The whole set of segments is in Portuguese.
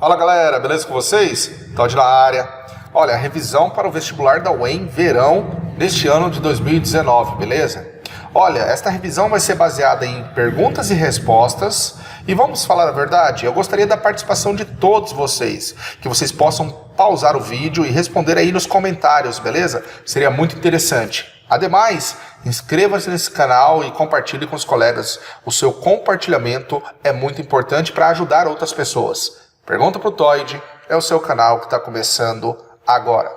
Fala galera, beleza com vocês? Todd na área. Olha, a revisão para o vestibular da UEM verão deste ano de 2019, beleza? Olha, esta revisão vai ser baseada em perguntas e respostas e vamos falar a verdade, eu gostaria da participação de todos vocês, que vocês possam pausar o vídeo e responder aí nos comentários, beleza? Seria muito interessante. Ademais, inscreva-se nesse canal e compartilhe com os colegas. O seu compartilhamento é muito importante para ajudar outras pessoas. Pergunta pro Todd é o seu canal que está começando agora.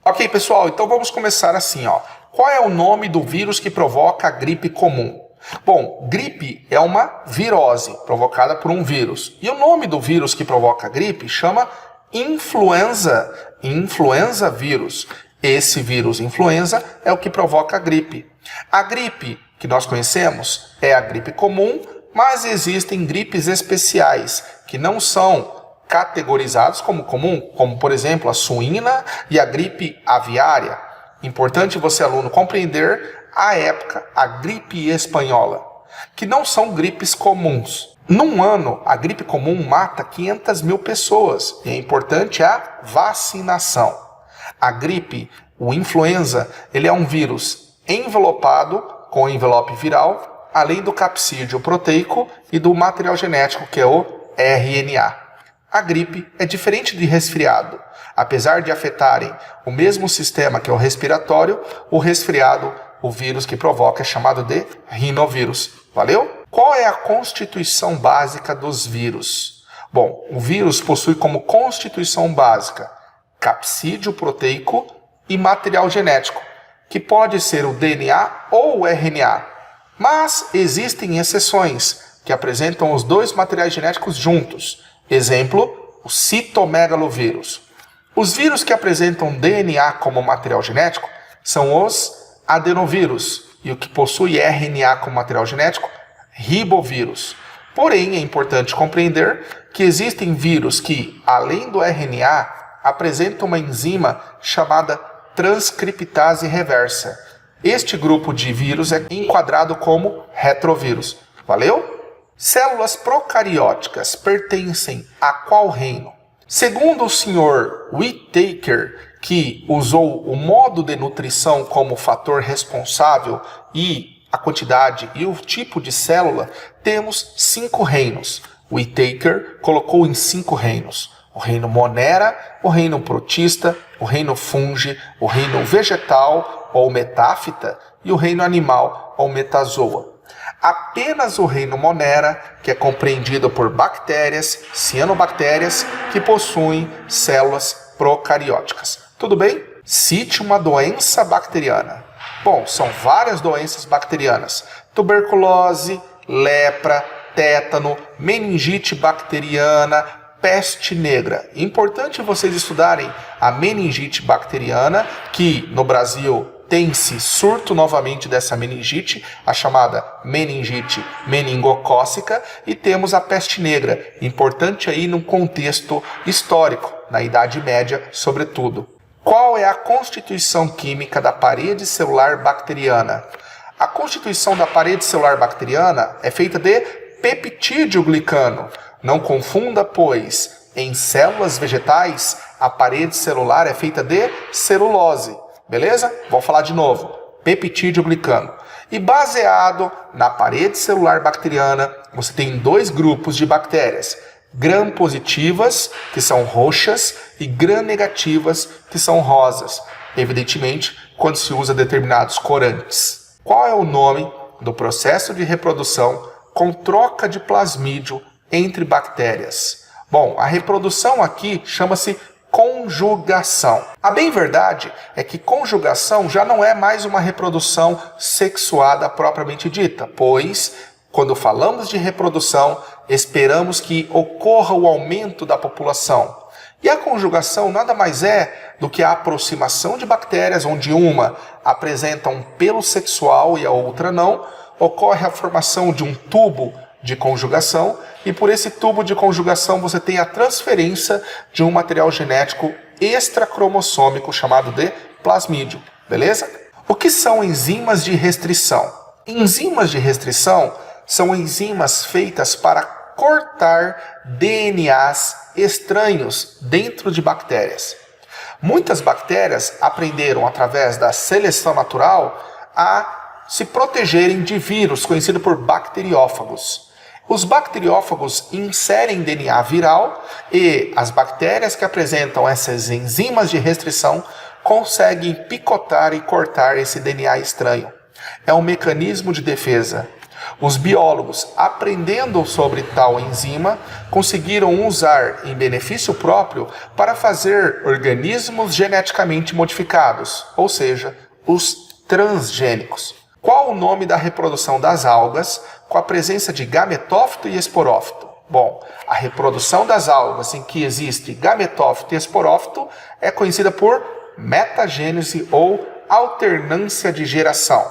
Ok, pessoal, então vamos começar assim, ó. Qual é o nome do vírus que provoca a gripe comum? Bom, gripe é uma virose provocada por um vírus. E o nome do vírus que provoca a gripe chama influenza vírus. Esse vírus influenza é o que provoca a gripe. A gripe que nós conhecemos é a gripe comum, mas existem gripes especiais que não são categorizados como comum, como por exemplo a suína e a gripe aviária. Importante você, aluno, compreender a época, a gripe espanhola, que não são gripes comuns. Num ano, a gripe comum mata 500 mil pessoas e é importante a vacinação. A gripe, o influenza, ele é um vírus envelopado com envelope viral, além do capsídeo proteico e do material genético, que é o RNA. A gripe é diferente de resfriado. Apesar de afetarem o mesmo sistema que é o respiratório, o resfriado, o vírus que provoca, é chamado de rinovírus. Valeu? Qual é a constituição básica dos vírus? Bom, o vírus possui como constituição básica capsídeo proteico e material genético, que pode ser o DNA ou o RNA. Mas existem exceções que apresentam os dois materiais genéticos juntos. Exemplo, o citomegalovírus. Os vírus que apresentam DNA como material genético são os adenovírus e o que possui RNA como material genético, ribovírus. Porém, é importante compreender que existem vírus que, além do RNA, apresentam uma enzima chamada transcriptase reversa. Este grupo de vírus é enquadrado como retrovírus. Valeu? Células procarióticas pertencem a qual reino? Segundo o Sr. Whittaker, que usou o modo de nutrição como fator responsável e a quantidade e o tipo de célula, temos 5 reinos. Whittaker colocou em 5 reinos: o reino Monera, o reino Protista, o reino Fungi, o reino Vegetal ou Metáfita e o reino Animal ou Metazoa. Apenas o reino Monera, que é compreendido por bactérias, cianobactérias, que possuem células procarióticas. Tudo bem? Cite uma doença bacteriana. Bom, são várias doenças bacterianas: tuberculose, lepra, tétano, meningite bacteriana, peste negra. Importante vocês estudarem a meningite bacteriana, que no Brasil tem-se surto novamente dessa meningite, a chamada meningite meningocócica, e temos a peste negra, importante aí no contexto histórico, na Idade Média sobretudo. Qual é a constituição química da parede celular bacteriana? A constituição da parede celular bacteriana é feita de peptídeo glicano. Não confunda, pois, em células vegetais, a parede celular é feita de celulose. Beleza? Vou falar de novo. Peptídeo glicano. E baseado na parede celular bacteriana, você tem 2 grupos de bactérias: gram-positivas, que são roxas, e gram-negativas, que são rosas. Evidentemente, quando se usa determinados corantes. Qual é o nome do processo de reprodução com troca de plasmídio entre bactérias? Bom, a reprodução aqui chama-se conjugação. A bem verdade é que conjugação já não é mais uma reprodução sexuada propriamente dita, pois quando falamos de reprodução, esperamos que ocorra o aumento da população. E a conjugação nada mais é do que a aproximação de bactérias, onde uma apresenta um pelo sexual e a outra não. Ocorre a formação de um tubo de conjugação, e por esse tubo de conjugação você tem a transferência de um material genético extracromossômico chamado de plasmídio, beleza? O que são enzimas de restrição? Enzimas de restrição são enzimas feitas para cortar DNAs estranhos dentro de bactérias. Muitas bactérias aprenderam através da seleção natural a se protegerem de vírus, conhecido por bacteriófagos. Os bacteriófagos inserem DNA viral e as bactérias que apresentam essas enzimas de restrição conseguem picotar e cortar esse DNA estranho. É um mecanismo de defesa. Os biólogos, aprendendo sobre tal enzima, conseguiram usar em benefício próprio para fazer organismos geneticamente modificados, ou seja, os transgênicos. Qual o nome da reprodução das algas com a presença de gametófito e esporófito? Bom, a reprodução das algas em que existe gametófito e esporófito é conhecida por metagênese ou alternância de geração.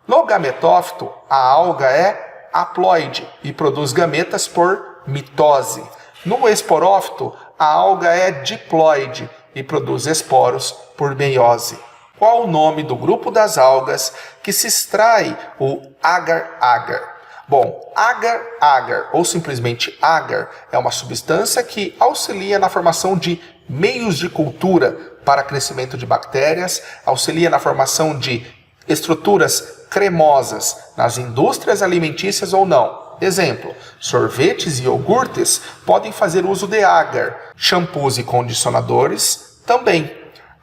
No gametófito, a alga é haploide e produz gametas por mitose. No esporófito, a alga é diploide e produz esporos por meiose. Qual o nome do grupo das algas que se extrai o agar-agar? Bom, agar-agar, ou simplesmente agar, é uma substância que auxilia na formação de meios de cultura para crescimento de bactérias, auxilia na formação de estruturas cremosas nas indústrias alimentícias ou não. Exemplo, sorvetes e iogurtes podem fazer uso de agar, shampoos e condicionadores também.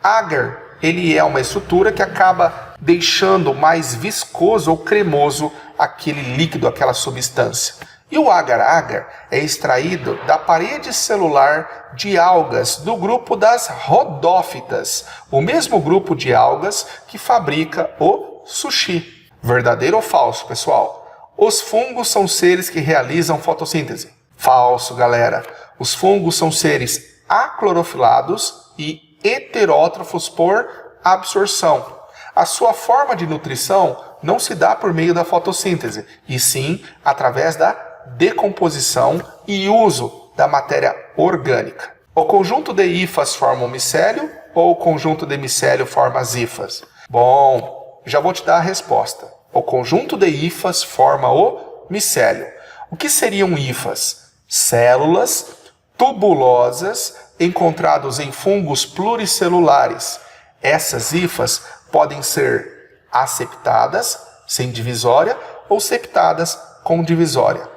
Agar, ele é uma estrutura que acaba deixando mais viscoso ou cremoso aquele líquido, aquela substância. E o agar-agar é extraído da parede celular de algas do grupo das rodófitas, o mesmo grupo de algas que fabrica o sushi. Verdadeiro ou falso, pessoal? Os fungos são seres que realizam fotossíntese. Falso, galera. Os fungos são seres aclorofilados e heterótrofos por absorção. A sua forma de nutrição não se dá por meio da fotossíntese, e sim através da decomposição e uso da matéria orgânica. O conjunto de hifas forma o micélio ou o conjunto de micélio forma as hifas? Bom, já vou te dar a resposta. O conjunto de hifas forma o micélio. O que seriam hifas? Células tubulosas encontrados em fungos pluricelulares. Essas hifas podem ser aseptadas, sem divisória, ou septadas, com divisória.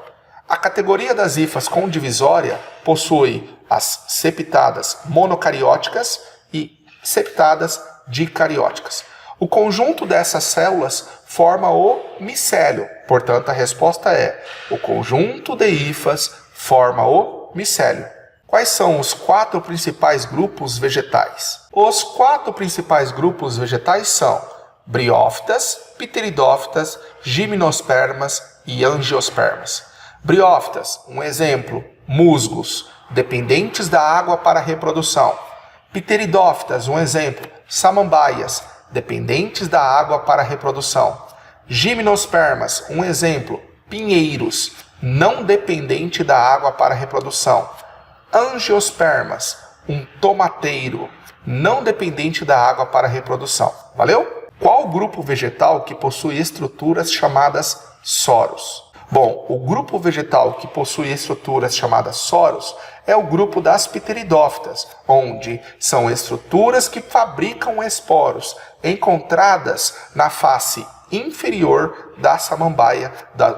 A categoria das hifas com divisória possui as septadas monocarióticas e septadas dicarióticas. O conjunto dessas células forma o micélio. Portanto, a resposta é: o conjunto de hifas forma o micélio. Quais são os 4 principais grupos vegetais? Os 4 principais grupos vegetais são briófitas, pteridófitas, gimnospermas e angiospermas. Briófitas, um exemplo, musgos, dependentes da água para a reprodução. Pteridófitas, um exemplo, samambaias, dependentes da água para a reprodução. Gimnospermas, um exemplo, pinheiros, não dependente da água para a reprodução. Angiospermas, um tomateiro, não dependente da água para a reprodução. Valeu? Qual grupo vegetal que possui estruturas chamadas soros? Bom, o grupo vegetal que possui estruturas chamadas soros é o grupo das pteridófitas, onde são estruturas que fabricam esporos encontradas na face inferior da samambaia,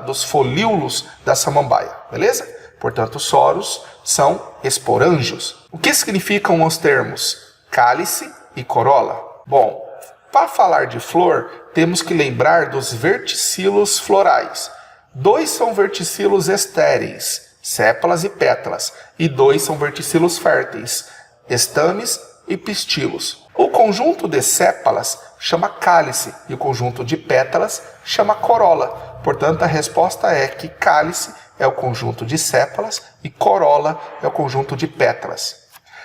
dos folíolos da samambaia, beleza? Portanto, soros são esporângios. O que significam os termos cálice e corola? Bom, para falar de flor, temos que lembrar dos verticilos florais. 2 são verticilos estéreis, sépalas e pétalas, e 2 são verticilos férteis, estames e pistilos. O conjunto de sépalas chama cálice e o conjunto de pétalas chama corola. Portanto, a resposta é que cálice é o conjunto de sépalas e corola é o conjunto de pétalas.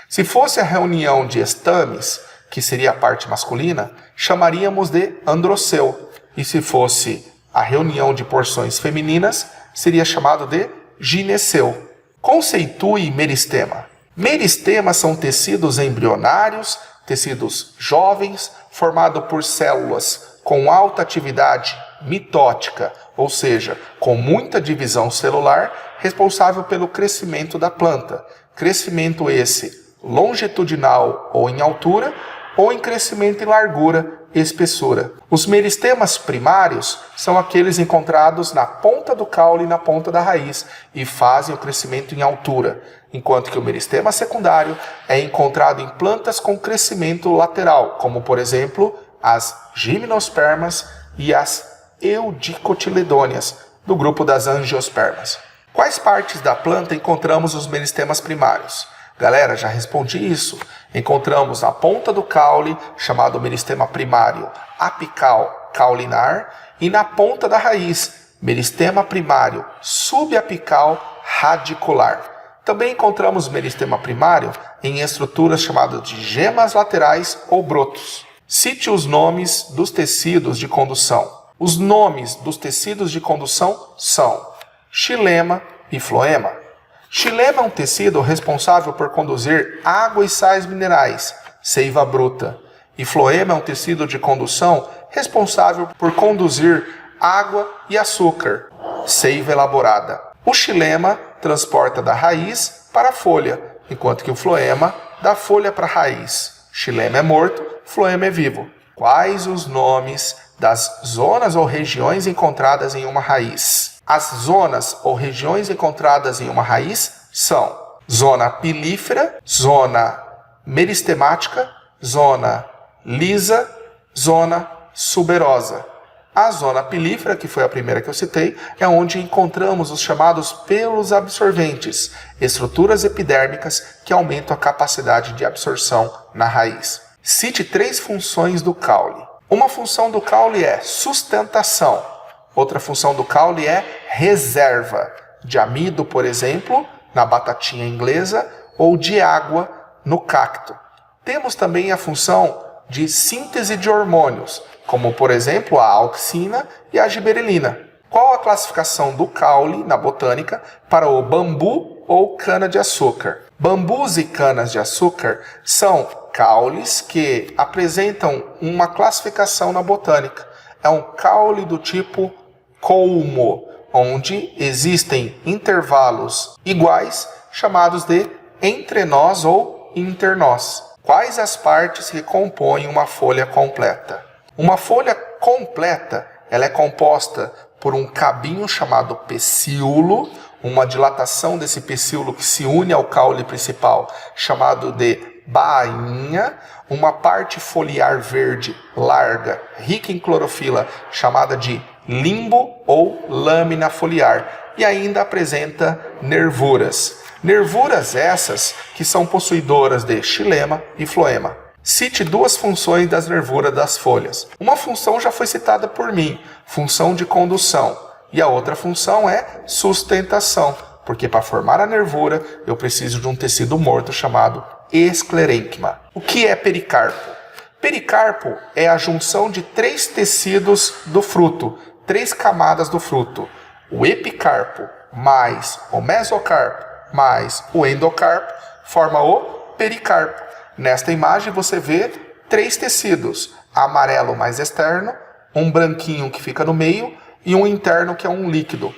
Se fosse a reunião de estames, que seria a parte masculina, chamaríamos de androceu. E se fosse a reunião de porções femininas, seria chamado de gineceu. Conceitue meristema. Meristemas são tecidos embrionários, tecidos jovens, formados por células com alta atividade mitótica, ou seja, com muita divisão celular, responsável pelo crescimento da planta. Crescimento esse longitudinal ou em altura, ou em crescimento em largura e espessura. Os meristemas primários são aqueles encontrados na ponta do caule e na ponta da raiz e fazem o crescimento em altura, enquanto que o meristema secundário é encontrado em plantas com crescimento lateral, como por exemplo as gimnospermas e as eudicotiledôneas, do grupo das angiospermas. Quais partes da planta encontramos os meristemas primários? Galera, já respondi isso. Encontramos na ponta do caule, chamado meristema primário apical caulinar, e na ponta da raiz, meristema primário subapical radicular. Também encontramos meristema primário em estruturas chamadas de gemas laterais ou brotos. Cite os nomes dos tecidos de condução. Os nomes dos tecidos de condução são xilema e floema. Xilema é um tecido responsável por conduzir água e sais minerais, seiva bruta. E floema é um tecido de condução responsável por conduzir água e açúcar, seiva elaborada. O xilema transporta da raiz para a folha, enquanto que o floema da folha para a raiz. Xilema é morto, floema é vivo. Quais os nomes das zonas ou regiões encontradas em uma raiz? As zonas ou regiões encontradas em uma raiz são zona pilífera, zona meristemática, zona lisa, zona suberosa. A zona pilífera, que foi a primeira que eu citei, é onde encontramos os chamados pelos absorventes, estruturas epidérmicas que aumentam a capacidade de absorção na raiz. Cite 3 funções do caule. Uma função do caule é sustentação. Outra função do caule é reserva de amido, por exemplo, na batatinha inglesa, ou de água no cacto. Temos também a função de síntese de hormônios, como por exemplo a auxina e a giberelina. Qual a classificação do caule na botânica para o bambu ou cana-de-açúcar? Bambus e canas-de-açúcar são caules que apresentam uma classificação na botânica. É um caule do tipo colmo, onde existem intervalos iguais, chamados de entrenós ou internós. Quais as partes que compõem uma folha completa? Uma folha completa, ela é composta por um cabinho chamado pecíolo, uma dilatação desse pecíolo que se une ao caule principal, chamado de bainha, uma parte foliar verde larga, rica em clorofila, chamada de limbo ou lâmina foliar, e ainda apresenta nervuras. Nervuras essas que são possuidoras de xilema e floema. Cite 2 funções das nervuras das folhas. Uma função já foi citada por mim, função de condução, e a outra função é sustentação, porque para formar a nervura eu preciso de um tecido morto chamado esclerênquima. O que é pericarpo? Pericarpo é a junção de 3 tecidos do fruto, 3 camadas do fruto. O epicarpo mais o mesocarpo mais o endocarpo forma o pericarpo. Nesta imagem você vê 3 tecidos, amarelo mais externo, um branquinho que fica no meio e um interno que é um líquido.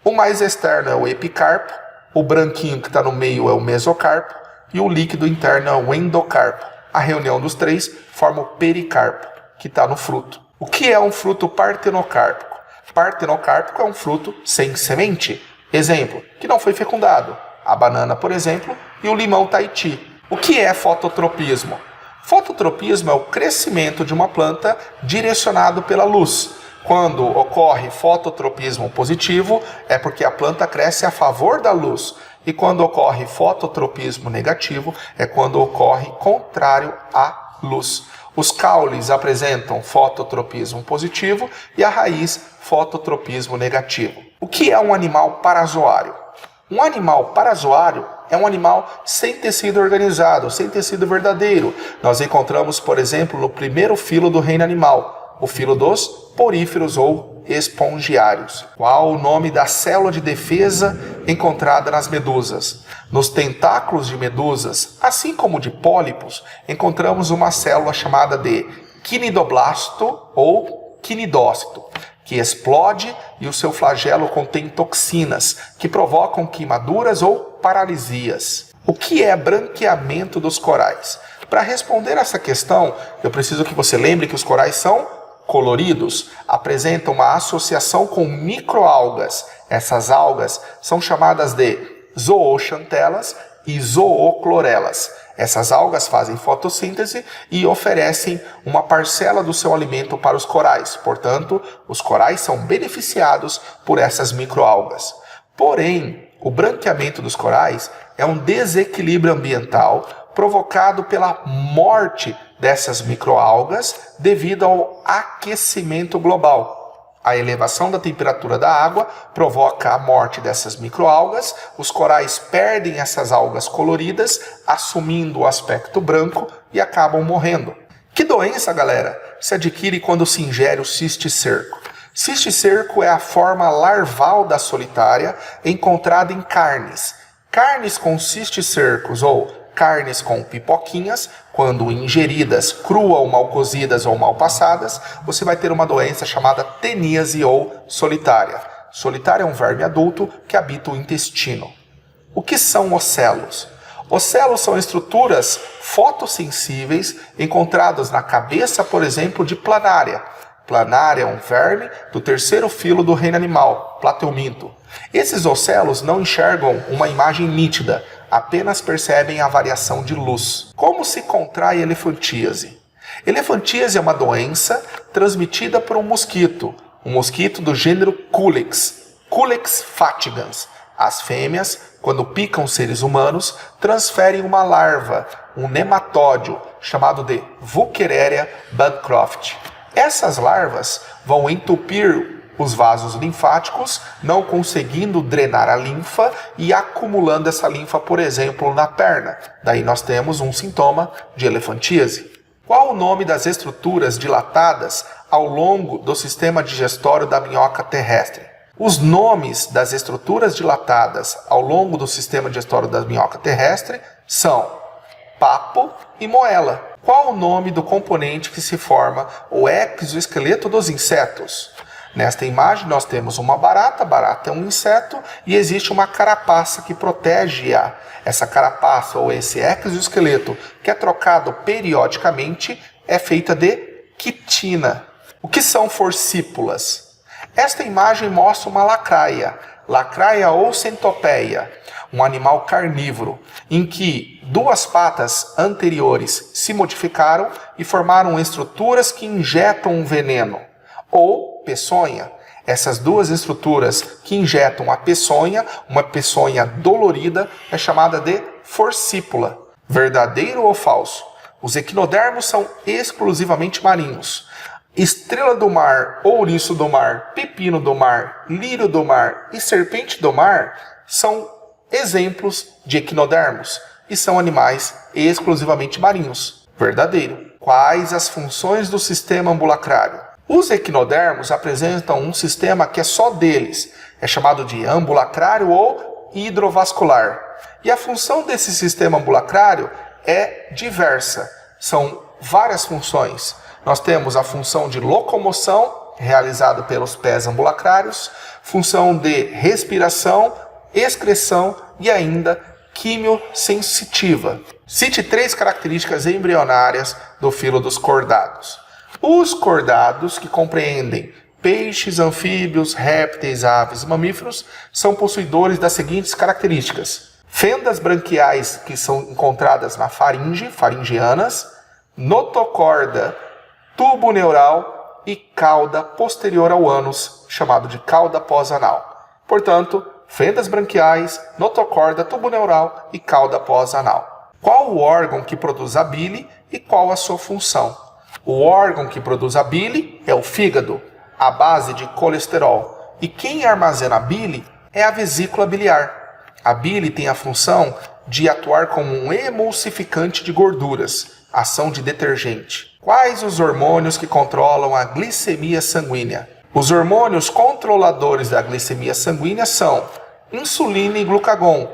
O mais externo é o epicarpo, o branquinho que está no meio é o mesocarpo e o líquido interno é o endocarpo. A reunião dos 3 forma o pericarpo, que está no fruto. O que é um fruto partenocárpico? Partenocárpico é um fruto sem semente. Exemplo, que não foi fecundado. A banana, por exemplo, e o limão Tahiti. O que é fototropismo? Fototropismo é o crescimento de uma planta direcionado pela luz. Quando ocorre fototropismo positivo, é porque a planta cresce a favor da luz. E quando ocorre fototropismo negativo, é quando ocorre contrário à luz. Os caules apresentam fototropismo positivo e a raiz fototropismo negativo. O que é um animal parazoário? Um animal parazoário é um animal sem tecido organizado, sem tecido verdadeiro. Nós encontramos, por exemplo, no primeiro filo do reino animal, o filo dos poríferos ou espongiários. Qual o nome da célula de defesa encontrada nas medusas? Nos tentáculos de medusas, assim como de pólipos, encontramos uma célula chamada de quinidoblasto ou quinidócito, que explode e o seu flagelo contém toxinas que provocam queimaduras ou paralisias. O que é branqueamento dos corais? Para responder essa questão, eu preciso que você lembre que os corais são coloridos, apresentam uma associação com microalgas. Essas algas são chamadas de zooxantelas e zooclorelas. Essas algas fazem fotossíntese e oferecem uma parcela do seu alimento para os corais. Portanto, os corais são beneficiados por essas microalgas. Porém, o branqueamento dos corais é um desequilíbrio ambiental provocado pela morte dessas microalgas devido ao aquecimento global. A elevação da temperatura da água provoca a morte dessas microalgas, os corais perdem essas algas coloridas, assumindo o aspecto branco e acabam morrendo. Que doença, galera, se adquire quando se ingere o cisticerco? Cisticerco é a forma larval da solitária encontrada em carnes. Carnes com cisticercos ou carnes com pipoquinhas, quando ingeridas crua ou mal cozidas ou mal passadas, você vai ter uma doença chamada teníase ou solitária. Solitária é um verme adulto que habita o intestino. O que são ocelos? Ocelos são estruturas fotossensíveis encontradas na cabeça, por exemplo, de planária. Planária é um verme do terceiro filo do reino animal, Plateuminto. Esses ocelos não enxergam uma imagem nítida, apenas percebem a variação de luz. Como se contrai elefantíase? Elefantíase é uma doença transmitida por um mosquito do gênero Culex fatigans. As fêmeas, quando picam seres humanos, transferem uma larva, um nematóide, chamado de Wuchereria bancroft. Essas larvas vão entupir os vasos linfáticos, não conseguindo drenar a linfa e acumulando essa linfa, por exemplo, na perna. Daí nós temos um sintoma de elefantíase. Qual o nome das estruturas dilatadas ao longo do sistema digestório da minhoca terrestre? Os nomes das estruturas dilatadas ao longo do sistema digestório da minhoca terrestre são papo e moela. Qual o nome do componente que se forma o exoesqueleto dos insetos? Nesta imagem nós temos uma barata, barata é um inseto e existe uma carapaça que protege-a. Essa carapaça ou esse exoesqueleto que é trocado periodicamente é feita de quitina. O que são forcípulas? Esta imagem mostra uma lacraia ou centopeia, um animal carnívoro, em que duas patas anteriores se modificaram e formaram estruturas que injetam um veneno, ou peçonha. Essas duas estruturas que injetam a peçonha, uma peçonha dolorida, é chamada de forcípula. Verdadeiro ou falso? Os equinodermos são exclusivamente marinhos. Estrela do mar, ouriço do mar, pepino do mar, lírio do mar e serpente do mar são exemplos de equinodermos e são animais exclusivamente marinhos. Verdadeiro. Quais as funções do sistema ambulacrário? Os equinodermos apresentam um sistema que é só deles, é chamado de ambulacrário ou hidrovascular. E a função desse sistema ambulacrário é diversa, são várias funções. Nós temos a função de locomoção, realizada pelos pés ambulacrários, função de respiração, excreção e ainda quimiosensitiva. Cite 3 características embrionárias do filo dos cordados. Os cordados, que compreendem peixes, anfíbios, répteis, aves e mamíferos, são possuidores das seguintes características: fendas branquiais que são encontradas na faringe, faringianas, notocorda, tubo neural e cauda posterior ao ânus, chamado de cauda pós-anal. Portanto, fendas branquiais, notocorda, tubo neural e cauda pós-anal. Qual o órgão que produz a bile e qual a sua função? O órgão que produz a bile é o fígado, à base de colesterol. e quem armazena a bile é a vesícula biliar. A bile tem a função de atuar como um emulsificante de gorduras, ação de detergente. Quais os hormônios que controlam a glicemia sanguínea? Os hormônios controladores da glicemia sanguínea são insulina e glucagon.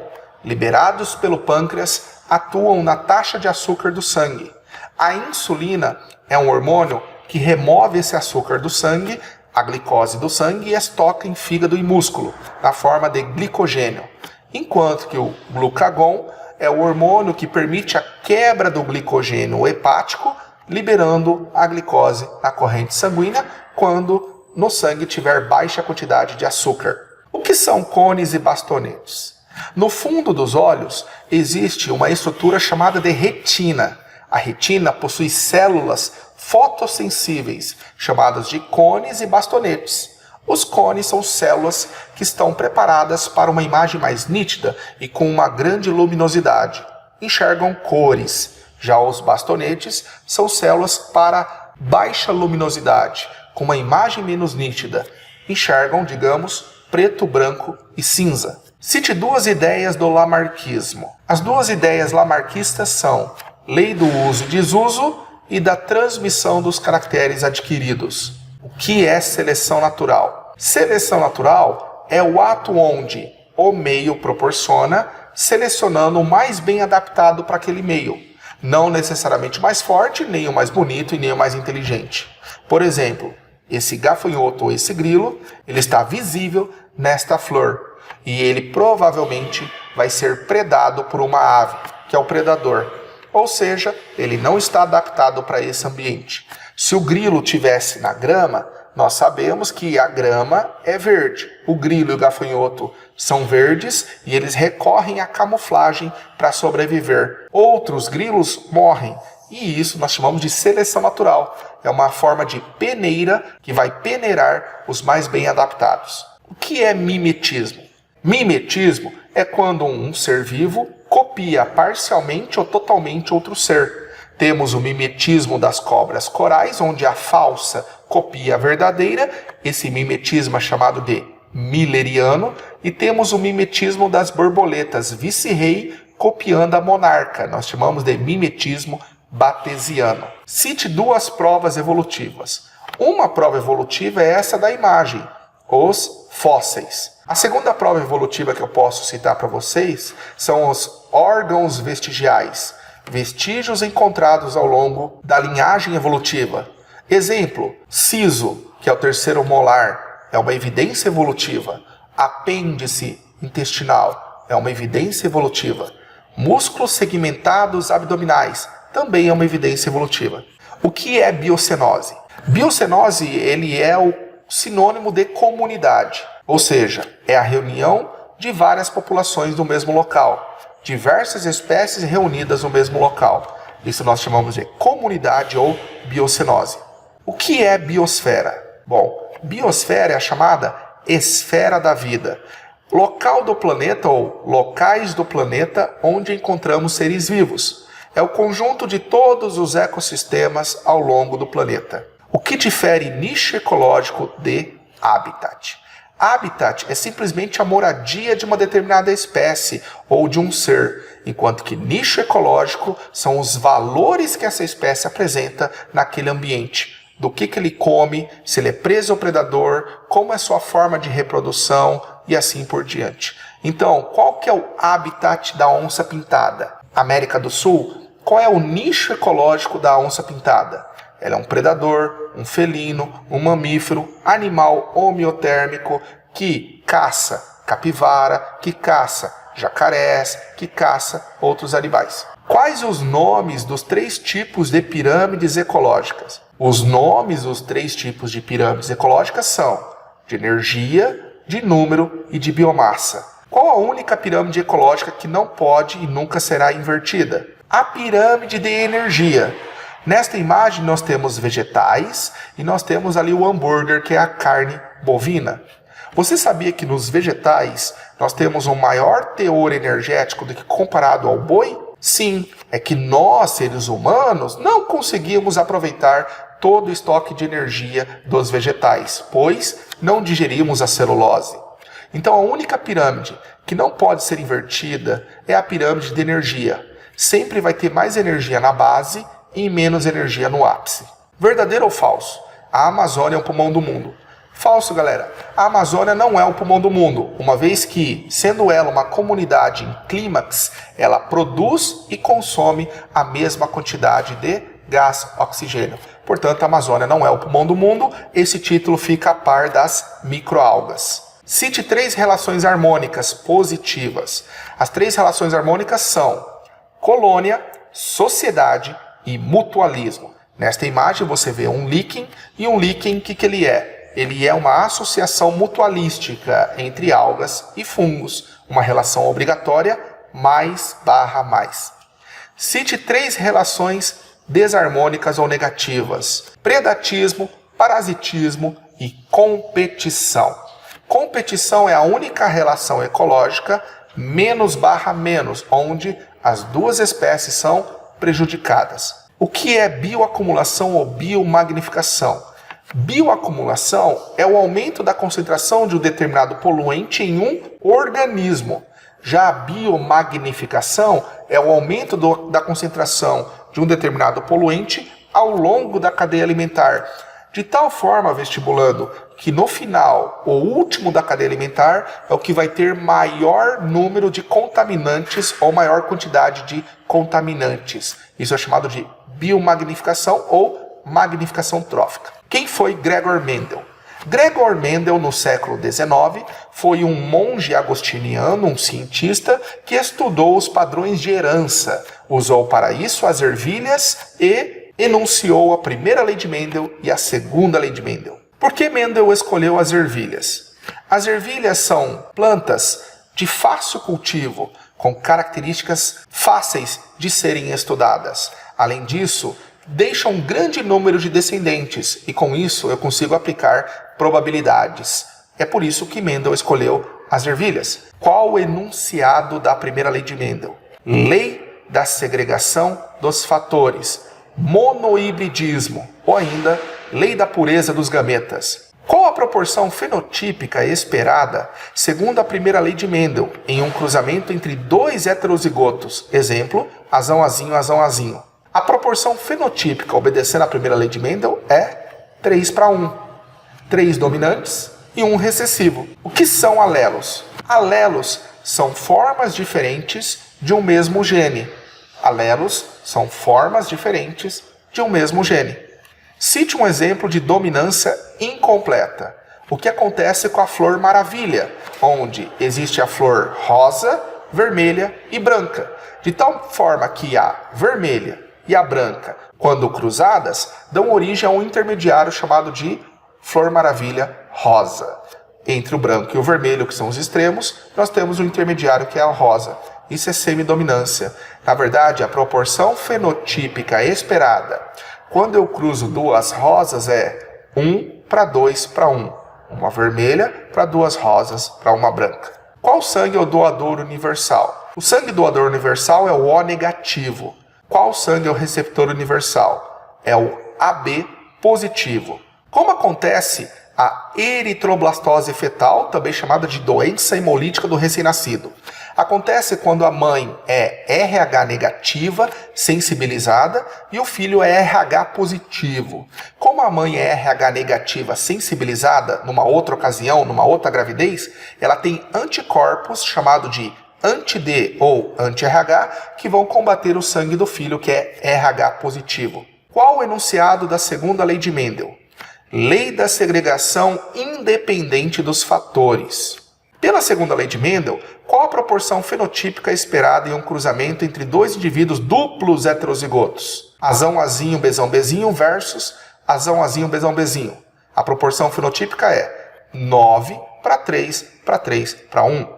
Liberados pelo pâncreas, atuam na taxa de açúcar do sangue. A insulina é um hormônio que remove esse açúcar do sangue, a glicose do sangue, e estoca em fígado e músculo, na forma de glicogênio. Enquanto que o glucagon é o hormônio que permite a quebra do glicogênio hepático, liberando a glicose na corrente sanguínea quando no sangue tiver baixa quantidade de açúcar. O que são cones e bastonetes? No fundo dos olhos existe uma estrutura chamada de retina. A retina possui células fotossensíveis, chamadas de cones e bastonetes. Os cones são células que estão preparadas para uma imagem mais nítida e com uma grande luminosidade. Enxergam cores. Já os bastonetes são células para baixa luminosidade, com uma imagem menos nítida. Enxergam, digamos, preto, branco e cinza. Cite duas ideias do lamarckismo. As duas ideias lamarckistas são lei do uso e desuso e da transmissão dos caracteres adquiridos. O que é seleção natural? Seleção natural é o ato onde o meio proporciona, selecionando o mais bem adaptado para aquele meio. Não necessariamente o mais forte, nem o mais bonito e nem o mais inteligente. Por exemplo, esse gafanhoto ou esse grilo, ele está visível nesta flor. E ele provavelmente vai ser predado por uma ave, que é o predador. Ou seja, ele não está adaptado para esse ambiente. Se o grilo tivesse na grama, nós sabemos que a grama é verde. O grilo e o gafanhoto são verdes e eles recorrem à camuflagem para sobreviver. Outros grilos morrem e isso nós chamamos de seleção natural. É uma forma de peneira que vai peneirar os mais bem adaptados. O que é mimetismo? Mimetismo é quando um ser vivo copia parcialmente ou totalmente outro ser. Temos o mimetismo das cobras corais, onde a falsa copia a verdadeira. Esse mimetismo é chamado de milleriano. E temos o mimetismo das borboletas, vice-rei copiando a monarca. Nós chamamos de mimetismo batesiano. Cite duas provas evolutivas. Uma prova evolutiva é essa da imagem, os fósseis. A segunda prova evolutiva que eu posso citar para vocês são os órgãos vestigiais, vestígios encontrados ao longo da linhagem evolutiva. Exemplo, siso, que é o terceiro molar, é uma evidência evolutiva. Apêndice intestinal é uma evidência evolutiva. Músculos segmentados abdominais também é uma evidência evolutiva. O que é biocenose? Biocenose, ele é o sinônimo de comunidade, ou seja, é a reunião de várias populações no mesmo local, diversas espécies reunidas no mesmo local. Isso nós chamamos de comunidade ou biocenose. O que é biosfera? Bom, biosfera é a chamada esfera da vida, local do planeta ou locais do planeta onde encontramos seres vivos. É o conjunto de todos os ecossistemas ao longo do planeta. O que difere nicho ecológico de habitat? Habitat é simplesmente a moradia de uma determinada espécie ou de um ser, enquanto que nicho ecológico são os valores que essa espécie apresenta naquele ambiente. Do que ele come, se ele é preso ou predador, como é sua forma de reprodução e assim por diante. Então, qual que é o habitat da onça pintada? América do Sul? Qual é o nicho ecológico da onça pintada? Ela é um predador, um felino, um mamífero, animal homeotérmico que caça capivara, que caça jacarés, que caça outros animais. Quais os nomes dos 3 tipos de pirâmides ecológicas? Os nomes dos 3 tipos de pirâmides ecológicas são de energia, de número e de biomassa. Qual a única pirâmide ecológica que não pode e nunca será invertida? A pirâmide de energia. Nesta imagem nós temos vegetais e nós temos ali o hambúrguer, que é a carne bovina. Você sabia que nos vegetais nós temos um maior teor energético do que comparado ao boi? Sim, é que nós, seres humanos, não conseguimos aproveitar todo o estoque de energia dos vegetais, pois não digerimos a celulose. Então a única pirâmide que não pode ser invertida é a pirâmide de energia. Sempre vai ter mais energia na base e menos energia no ápice. Verdadeiro ou falso? A Amazônia é o pulmão do mundo. Falso, galera. A Amazônia não é o pulmão do mundo, uma vez que, sendo ela uma comunidade em clímax, ela produz e consome a mesma quantidade de gás oxigênio. Portanto, a Amazônia não é o pulmão do mundo, esse título fica a par das microalgas. Cite 3 relações harmônicas positivas. As 3 relações harmônicas são colônia, sociedade e mutualismo. Nesta imagem você vê um líquen, e um líquen, o que ele é? Ele é uma associação mutualística entre algas e fungos, uma relação obrigatória mais/mais. Cite 3 relações desarmônicas ou negativas: predatismo, parasitismo e competição. Competição é a única relação ecológica menos/menos, onde as duas espécies são prejudicadas. O que é bioacumulação ou biomagnificação? Bioacumulação é o aumento da concentração de um determinado poluente em um organismo. Já a biomagnificação é o aumento da concentração de um determinado poluente ao longo da cadeia alimentar. De tal forma, vestibulando, que no final, o último da cadeia alimentar é o que vai ter maior número de contaminantes ou maior quantidade de contaminantes. Isso é chamado de biomagnificação ou magnificação trófica. Quem foi Gregor Mendel? Gregor Mendel, no século XIX, foi um monge agostiniano, um cientista, que estudou os padrões de herança, usou para isso as ervilhas e enunciou a primeira lei de Mendel e a segunda lei de Mendel. Por que Mendel escolheu as ervilhas? As ervilhas são plantas de fácil cultivo, com características fáceis de serem estudadas. Além disso, deixam um grande número de descendentes e com isso eu consigo aplicar probabilidades. É por isso que Mendel escolheu as ervilhas. Qual o enunciado da primeira lei de Mendel? Lei da segregação dos fatores, monohibridismo ou ainda lei da pureza dos gametas. Qual a proporção fenotípica esperada segundo a primeira lei de Mendel em um cruzamento entre 2 heterozigotos? Exemplo, azão-azinho, azão-azinho. A proporção fenotípica obedecendo à primeira lei de Mendel é 3:1. 3 dominantes e 1 recessivo. O que são alelos? Alelos são formas diferentes de um mesmo gene. Alelos são formas diferentes de um mesmo gene. Cite um exemplo de dominância incompleta. O que acontece com a flor maravilha, onde existe a flor rosa, vermelha e branca, de tal forma que a vermelha e a branca, quando cruzadas, dão origem a um intermediário chamado de flor maravilha rosa. Entre o branco e o vermelho, que são os extremos, nós temos um intermediário que é a rosa. Isso é semidominância. Na verdade, a proporção fenotípica esperada quando eu cruzo 2 rosas é 1:2:1. Uma vermelha para 2 rosas para uma branca. Qual sangue é o doador universal? O sangue doador universal é o O negativo. Qual sangue é o receptor universal? É o AB positivo. Como acontece a eritroblastose fetal, também chamada de doença hemolítica do recém-nascido? Acontece quando a mãe é RH negativa, sensibilizada, e o filho é RH positivo. Como a mãe é RH negativa, sensibilizada, numa outra ocasião, numa outra gravidez, ela tem anticorpos chamado de anti-D ou anti-RH que vão combater o sangue do filho que é RH positivo. Qual o enunciado da segunda lei de Mendel? Lei da segregação independente dos fatores. Pela segunda lei de Mendel, qual a proporção fenotípica esperada em um cruzamento entre 2 indivíduos duplos heterozigotos? Azão-azinho, bezão-bezinho versus azão-azinho, bezão-bezinho. A proporção fenotípica é 9:3:3:1.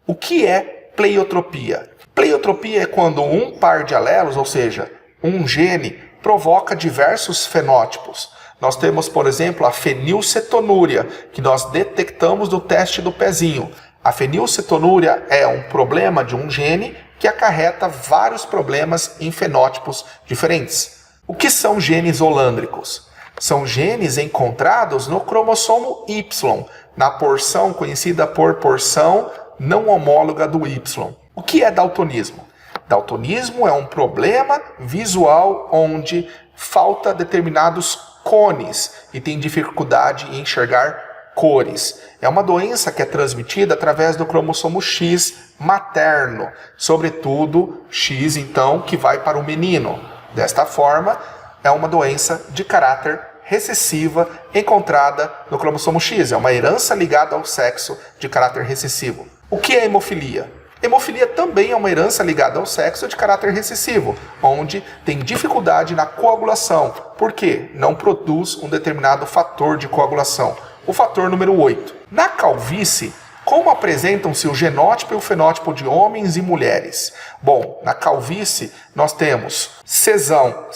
O que é pleiotropia? Pleiotropia é quando um par de alelos, ou seja, um gene, provoca diversos fenótipos. Nós temos, por exemplo, a fenilcetonúria, que nós detectamos no teste do pezinho. A fenilcetonúria é um problema de um gene que acarreta vários problemas em fenótipos diferentes. O que são genes holândricos? São genes encontrados no cromossomo Y, na porção conhecida por porção não homóloga do Y. O que é daltonismo? Daltonismo é um problema visual onde falta determinados cones e tem dificuldade em enxergar cores. É uma doença que é transmitida através do cromossomo X materno, sobretudo X, então, que vai para o menino. Desta forma, é uma doença de caráter recessiva encontrada no cromossomo X. É uma herança ligada ao sexo de caráter recessivo. O que é hemofilia? Hemofilia também é uma herança ligada ao sexo de caráter recessivo, onde tem dificuldade na coagulação. Por quê? Não produz um determinado fator de coagulação. O fator número 8. Na calvície, como apresentam-se o genótipo e o fenótipo de homens e mulheres? Bom, na calvície nós temos cesão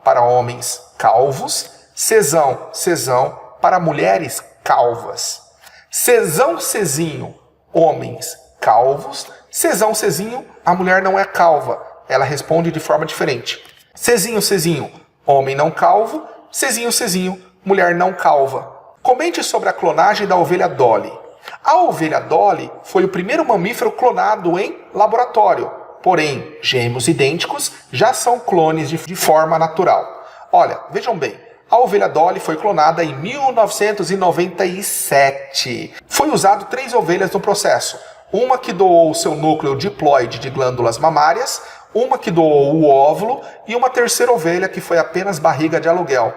para homens calvos, cesão para mulheres calvas. Cezinho, homens calvos. Cezinho, a mulher não é calva, ela responde de forma diferente. Cezinho, homem não calvo. Cezinho, mulher não calva. Comente sobre a clonagem da ovelha Dolly. A ovelha Dolly foi o primeiro mamífero clonado em laboratório, porém, gêmeos idênticos já são clones de forma natural. Olha, vejam bem, a ovelha Dolly foi clonada em 1997. Foi usado 3 ovelhas no processo. Uma que doou o seu núcleo diploide de glândulas mamárias, uma que doou o óvulo e uma terceira ovelha que foi apenas barriga de aluguel.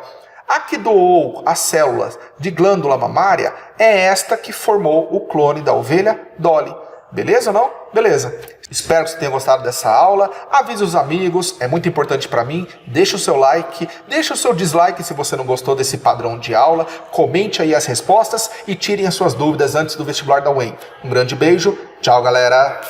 A que doou as células de glândula mamária é esta que formou o clone da ovelha Dolly. Beleza ou não? Beleza. Espero que você tenha gostado dessa aula. Avise os amigos, é muito importante para mim. Deixa o seu like, deixa o seu dislike se você não gostou desse padrão de aula. Comente aí as respostas e tirem as suas dúvidas antes do vestibular da UEM. Um grande beijo. Tchau, galera.